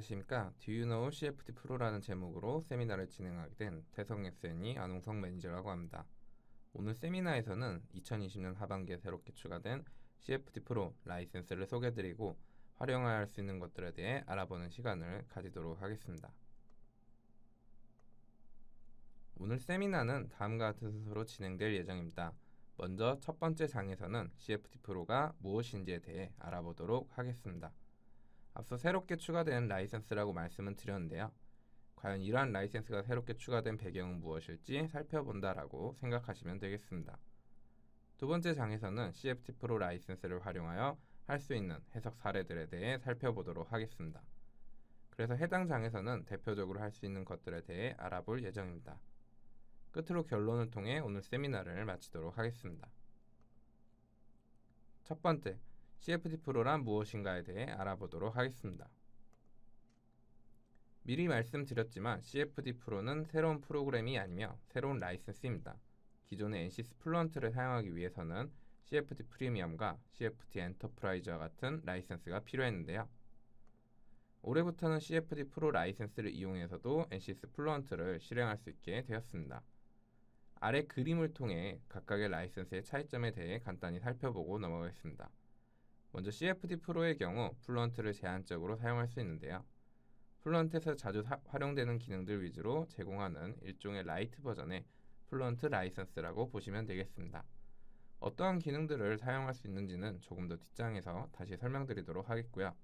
안녕하십니까. Do you know CFD 프로라는 제목으로 세미나를 진행하게 된 태성 SNE 안홍성 매니저라고 합니다. 오늘 세미나에서는 2020년 하반기에 새롭게 추가된 CFD 프로 라이센스를 소개해드리고 활용할 수 있는 것들에 대해 알아보는 시간을 가지도록 하겠습니다. 오늘 세미나는 다음과 같은 순서로 진행될 예정입니다. 먼저 첫 번째 장에서는 CFD 프로가 무엇인지에 대해 알아보도록 하겠습니다. 앞서 새롭게 추가된 라이센스라고 말씀은 드렸는데요. 과연 이러한 라이센스가 새롭게 추가된 배경은 무엇일지 살펴본다라고 생각하시면 되겠습니다. 두 번째 장에서는 CFD 프로 라이센스를 활용하여 할 수 있는 해석 사례들에 대해 살펴보도록 하겠습니다. 그래서 해당 장에서는 대표적으로 할 수 있는 것들에 대해 알아볼 예정입니다. 끝으로 결론을 통해 오늘 세미나를 마치도록 하겠습니다. 첫 번째, CFD 프로란 무엇인가에 대해 알아보도록 하겠습니다. 미리 말씀드렸지만 CFD 프로는 새로운 프로그램이 아니며 새로운 라이센스입니다. 기존의 NCS 플루언트를 사용하기 위해서는 CFD 프리미엄과 CFD 엔터프라이즈와 같은 라이센스가 필요했는데요. 올해부터는 CFD 프로 라이센스를 이용해서도 NCS 플루언트를 실행할 수 있게 되었습니다. 아래 그림을 통해 각각의 라이센스의 차이점에 대해 간단히 살펴보고 넘어가겠습니다. 먼저 CFD 프로의 경우 플루언트를 제한적으로 사용할 수 있는데요. 플루언트에서 자주 활용되는 기능들 위주로 제공하는 일종의 라이트 버전의 플루언트 라이센스라고 보시면 되겠습니다. 어떠한 기능들을 사용할 수 있는지는 조금 더 뒷장에서 다시 설명드리도록 하겠고요.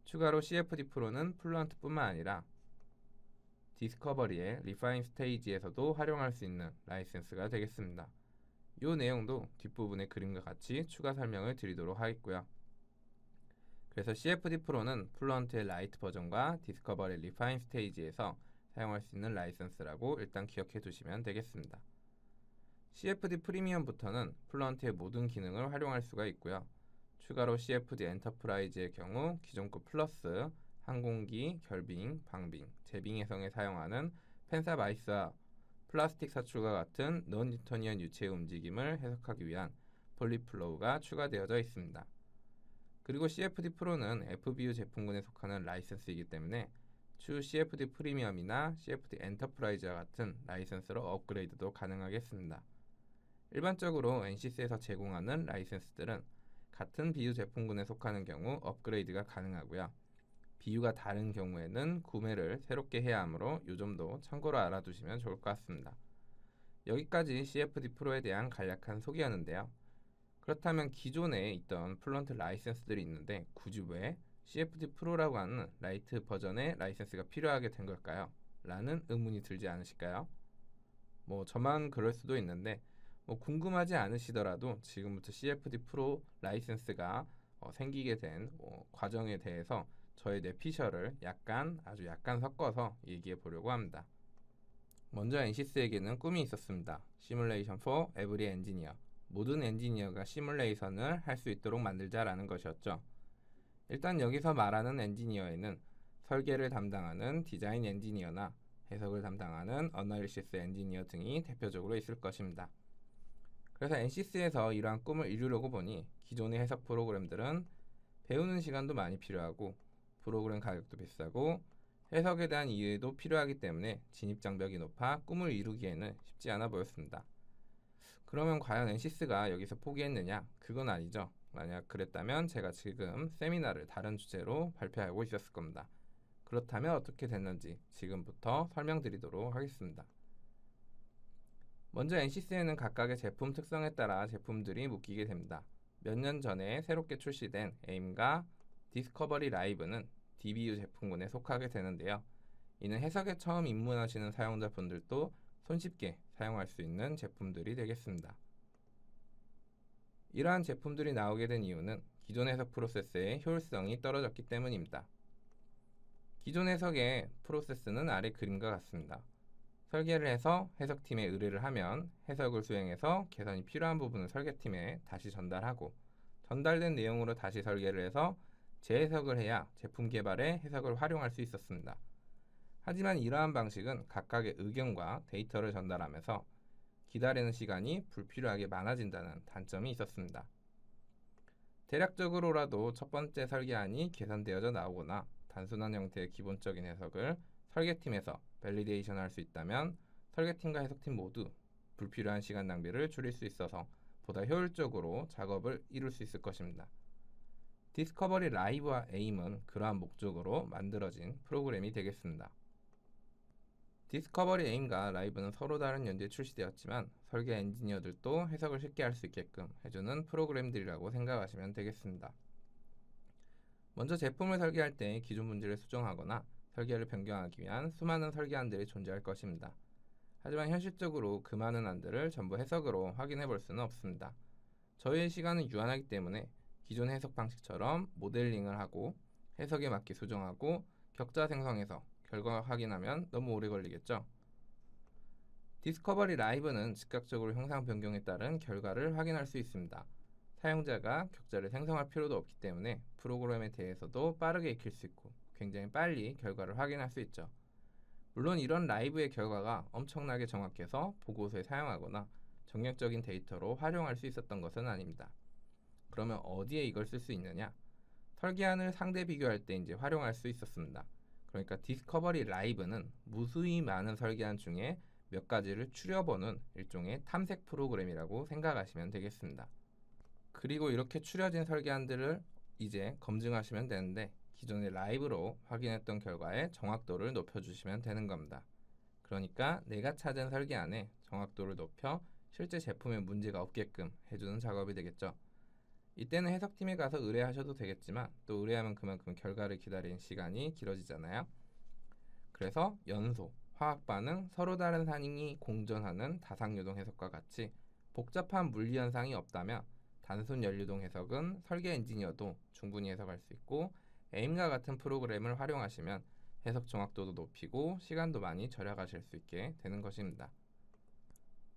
추가로 CFD 프로는 플루언트뿐만 아니라 디스커버리의 리파인 스테이지에서도 활용할 수 있는 라이센스가 되겠습니다. 이 내용도 뒷부분의 그림과 같이 추가 설명을 드리도록 하겠고요. 그래서 CFD 프로는 플루언트의 라이트 버전과 디스커버리 리파인 스테이지에서 사용할 수 있는 라이센스라고 일단 기억해 두시면 되겠습니다. CFD 프리미엄부터는 플루언트의 모든 기능을 활용할 수가 있고요. 추가로 CFD 엔터프라이즈의 경우 기존 거 플러스 항공기, 결빙, 방빙, 재빙 해성에 사용하는 펜사바이스와 플라스틱 사출과 같은 non 뉴토니언 유체의 움직임을 해석하기 위한 폴리플로우가 추가되어져 있습니다. 그리고 CFD 프로는 FBU 제품군에 속하는 라이센스이기 때문에 추후 CFD 프리미엄이나 CFD 엔터프라이즈와 같은 라이센스로 업그레이드도 가능하겠습니다. 일반적으로 NCS에서 제공하는 라이센스들은 같은 BU 제품군에 속하는 경우 업그레이드가 가능하고요. BU가 다른 경우에는 구매를 새롭게 해야 하므로 이 점도 참고로 알아두시면 좋을 것 같습니다. 여기까지 CFD 프로에 대한 간략한 소개였는데요. 그렇다면 기존에 있던 플루언트 라이센스들이 있는데 굳이 왜 CFD 프로라고 하는 라이트 버전의 라이센스가 필요하게 된 걸까요? 라는 의문이 들지 않으실까요? 저만 그럴 수도 있는데 궁금하지 않으시더라도 지금부터 CFD 프로 라이센스가 생기게 된 과정에 대해서 저의 뇌피셜을 아주 약간 섞어서 얘기해 보려고 합니다. 먼저 NCS에게는 꿈이 있었습니다. 시뮬레이션 for every engineer. 모든 엔지니어가 시뮬레이션을 할 수 있도록 만들자라는 것이었죠. 일단 여기서 말하는 엔지니어에는 설계를 담당하는 디자인 엔지니어나 해석을 담당하는 어널리시스 엔지니어 등이 대표적으로 있을 것입니다. 그래서 NCS에서 이러한 꿈을 이루려고 보니 기존의 해석 프로그램들은 배우는 시간도 많이 필요하고 프로그램 가격도 비싸고 해석에 대한 이해도 필요하기 때문에 진입 장벽이 높아 꿈을 이루기에는 쉽지 않아 보였습니다. 그러면 과연 NCS가 여기서 포기했느냐? 그건 아니죠. 만약 그랬다면 제가 지금 세미나를 다른 주제로 발표하고 있었을 겁니다. 그렇다면 어떻게 됐는지 지금부터 설명드리도록 하겠습니다. 먼저 NCS에는 각각의 제품 특성에 따라 제품들이 묶이게 됩니다. 몇 년 전에 새롭게 출시된 AIM과 디스커버리 라이브는 DBU 제품군에 속하게 되는데요. 이는 해석에 처음 입문하시는 사용자분들도 손쉽게 사용할 수 있는 제품들이 되겠습니다. 이러한 제품들이 나오게 된 이유는 기존 해석 프로세스의 효율성이 떨어졌기 때문입니다. 기존 해석의 프로세스는 아래 그림과 같습니다. 설계를 해서 해석팀에 의뢰를 하면 해석을 수행해서 개선이 필요한 부분을 설계팀에 다시 전달하고 전달된 내용으로 다시 설계를 해서 재해석을 해야 제품 개발에 해석을 활용할 수 있었습니다. 하지만 이러한 방식은 각각의 의견과 데이터를 전달하면서 기다리는 시간이 불필요하게 많아진다는 단점이 있었습니다. 대략적으로라도 첫 번째 설계안이 개선되어져 나오거나 단순한 형태의 기본적인 해석을 설계팀에서 밸리데이션 할 수 있다면 설계팀과 해석팀 모두 불필요한 시간 낭비를 줄일 수 있어서 보다 효율적으로 작업을 이룰 수 있을 것입니다. 디스커버리 라이브와 에임은 그러한 목적으로 만들어진 프로그램이 되겠습니다. 디스커버리 에임과 라이브는 서로 다른 연도에 출시되었지만 설계 엔지니어들도 해석을 쉽게 할 수 있게끔 해주는 프로그램들이라고 생각하시면 되겠습니다. 먼저 제품을 설계할 때 기존 문제를 수정하거나 설계를 변경하기 위한 수많은 설계안들이 존재할 것입니다. 하지만 현실적으로 그 많은 안들을 전부 해석으로 확인해 볼 수는 없습니다. 저희의 시간은 유한하기 때문에 기존 해석 방식처럼 모델링을 하고 해석에 맞게 수정하고 격자 생성해서 결과 확인하면 너무 오래 걸리겠죠. 디스커버리 라이브는 즉각적으로 형상 변경에 따른 결과를 확인할 수 있습니다. 사용자가 격자를 생성할 필요도 없기 때문에 프로그램에 대해서도 빠르게 익힐 수 있고 굉장히 빨리 결과를 확인할 수 있죠. 물론 이런 라이브의 결과가 엄청나게 정확해서 보고서에 사용하거나 정략적인 데이터로 활용할 수 있었던 것은 아닙니다. 그러면 어디에 이걸 쓸 수 있느냐? 설계안을 상대 비교할 때 이제 활용할 수 있었습니다. 그러니까 디스커버리 라이브는 무수히 많은 설계안 중에 몇 가지를 추려보는 일종의 탐색 프로그램이라고 생각하시면 되겠습니다. 그리고 이렇게 추려진 설계안들을 이제 검증하시면 되는데 기존의 라이브로 확인했던 결과의 정확도를 높여주시면 되는 겁니다. 그러니까 내가 찾은 설계안의 정확도를 높여 실제 제품에 문제가 없게끔 해주는 작업이 되겠죠. 이때는 해석팀에 가서 의뢰하셔도 되겠지만 또 의뢰하면 그만큼 결과를 기다리는 시간이 길어지잖아요. 그래서 연소, 화학반응, 서로 다른 산인이 공존하는 다상유동 해석과 같이 복잡한 물리현상이 없다면 단순 연류동 해석은 설계 엔지니어도 충분히 해석할 수 있고 에임과 같은 프로그램을 활용하시면 해석 정확도도 높이고 시간도 많이 절약하실 수 있게 되는 것입니다.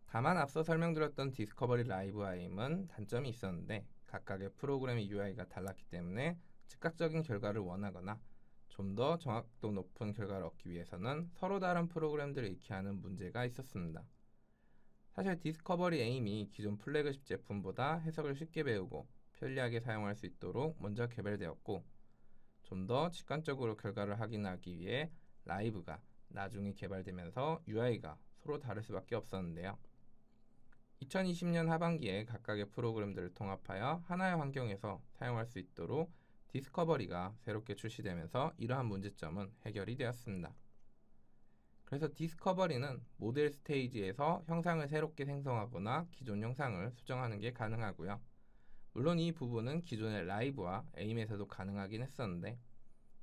다만 앞서 설명드렸던 디스커버리 라이브와 에임은 단점이 있었는데 각각의 프로그램의 UI가 달랐기 때문에 즉각적인 결과를 원하거나 좀 더 정확도 높은 결과를 얻기 위해서는 서로 다른 프로그램들을 익혀야 하는 문제가 있었습니다. 사실 디스커버리 에임이 기존 플래그십 제품보다 해석을 쉽게 배우고 편리하게 사용할 수 있도록 먼저 개발되었고 좀 더 직관적으로 결과를 확인하기 위해 라이브가 나중에 개발되면서 UI가 서로 다를 수밖에 없었는데요. 2020년 하반기에 각각의 프로그램들을 통합하여 하나의 환경에서 사용할 수 있도록 디스커버리가 새롭게 출시되면서 이러한 문제점은 해결이 되었습니다. 그래서 디스커버리는 모델 스테이지에서 형상을 새롭게 생성하거나 기존 형상을 수정하는 게 가능하고요. 물론 이 부분은 기존의 라이브와 에임에서도 가능하긴 했었는데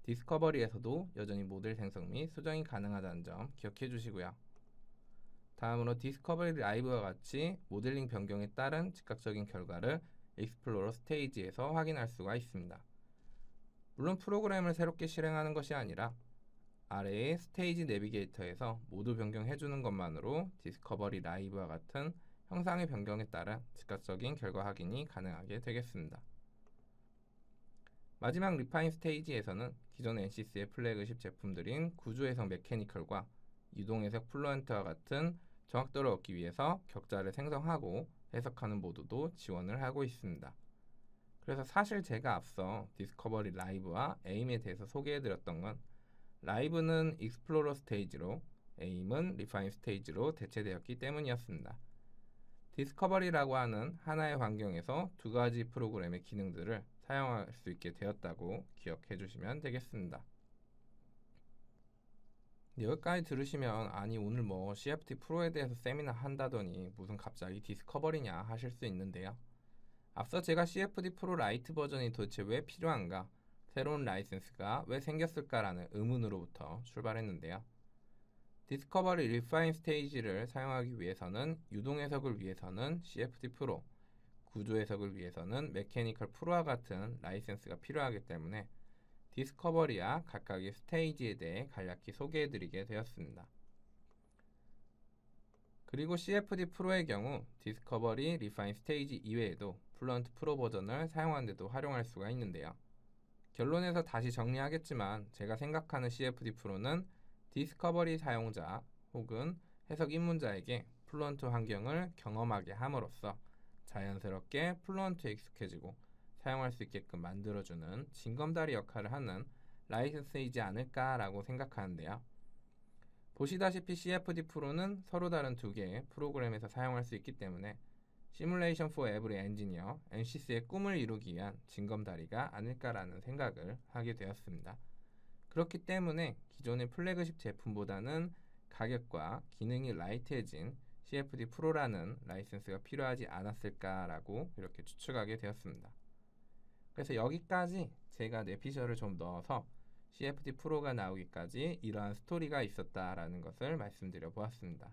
디스커버리에서도 여전히 모델 생성 및 수정이 가능하다는 점 기억해 주시고요. 다음으로 디스커버리 라이브와 같이 모델링 변경에 따른 즉각적인 결과를 익스플로러 스테이지에서 확인할 수가 있습니다. 물론 프로그램을 새롭게 실행하는 것이 아니라 아래의 스테이지 내비게이터에서 모두 변경해주는 것만으로 디스커버리 라이브와 같은 형상의 변경에 따른 즉각적인 결과 확인이 가능하게 되겠습니다. 마지막 리파인 스테이지에서는 기존 NCC의 플래그십 제품들인 구조해석 메케니컬과 유동해석 플루언트와 같은 정확도를 얻기 위해서 격자를 생성하고 해석하는 모드도 지원을 하고 있습니다. 그래서 사실 제가 앞서 디스커버리 라이브와 에임에 대해서 소개해드렸던 건 라이브는 익스플로러 스테이지로 에임은 리파인 스테이지로 대체되었기 때문이었습니다. 디스커버리라고 하는 하나의 환경에서 두 가지 프로그램의 기능들을 사용할 수 있게 되었다고 기억해 주시면 되겠습니다. 여기까지 들으시면 아니 오늘 뭐 CFD 프로에 대해서 세미나 한다더니 무슨 갑자기 디스커버리냐 하실 수 있는데요. 앞서 제가 CFD 프로 라이트 버전이 도대체 왜 필요한가, 새로운 라이센스가 왜 생겼을까라는 의문으로부터 출발했는데요. 디스커버리 리파인 스테이지를 사용하기 위해서는 유동 해석을 위해서는 CFD 프로, 구조 해석을 위해서는 메케니컬 프로와 같은 라이센스가 필요하기 때문에 디스커버리와 각각의 스테이지에 대해 간략히 소개해드리게 되었습니다. 그리고 CFD 프로의 경우 디스커버리 리파인 스테이지 이외에도 플루언트 프로 버전을 사용하는 데도 활용할 수가 있는데요. 결론에서 다시 정리하겠지만 제가 생각하는 CFD 프로는 디스커버리 사용자 혹은 해석 입문자에게 플루언트 환경을 경험하게 함으로써 자연스럽게 플루언트에 익숙해지고 사용할 수 있게끔 만들어주는 징검다리 역할을 하는 라이센스이지 않을까라고 생각하는데요. 보시다시피 CFD 프로는 서로 다른 두 개의 프로그램에서 사용할 수 있기 때문에 시뮬레이션 for Every Engineer, NCC의 꿈을 이루기 위한 징검다리가 아닐까라는 생각을 하게 되었습니다. 그렇기 때문에 기존의 플래그십 제품보다는 가격과 기능이 라이트해진 CFD 프로라는 라이센스가 필요하지 않았을까라고 이렇게 추측하게 되었습니다. 그래서 여기까지 제가 뇌피셜을 좀 넣어서 CFD 프로가 나오기까지 이러한 스토리가 있었다라는 것을 말씀드려 보았습니다.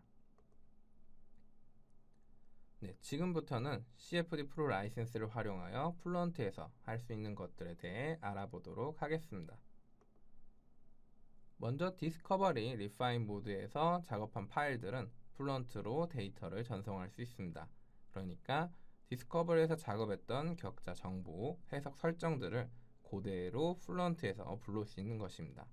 네, 지금부터는 CFD 프로 라이센스를 활용하여 플루언트에서 할 수 있는 것들에 대해 알아보도록 하겠습니다. 먼저 디스커버리 리파인 모드에서 작업한 파일들은 플루언트로 데이터를 전송할 수 있습니다. 그러니까 디스커버리에서 작업했던 격자 정보, 해석 설정들을 그대로 플루언트에서 불러올 수 있는 것입니다.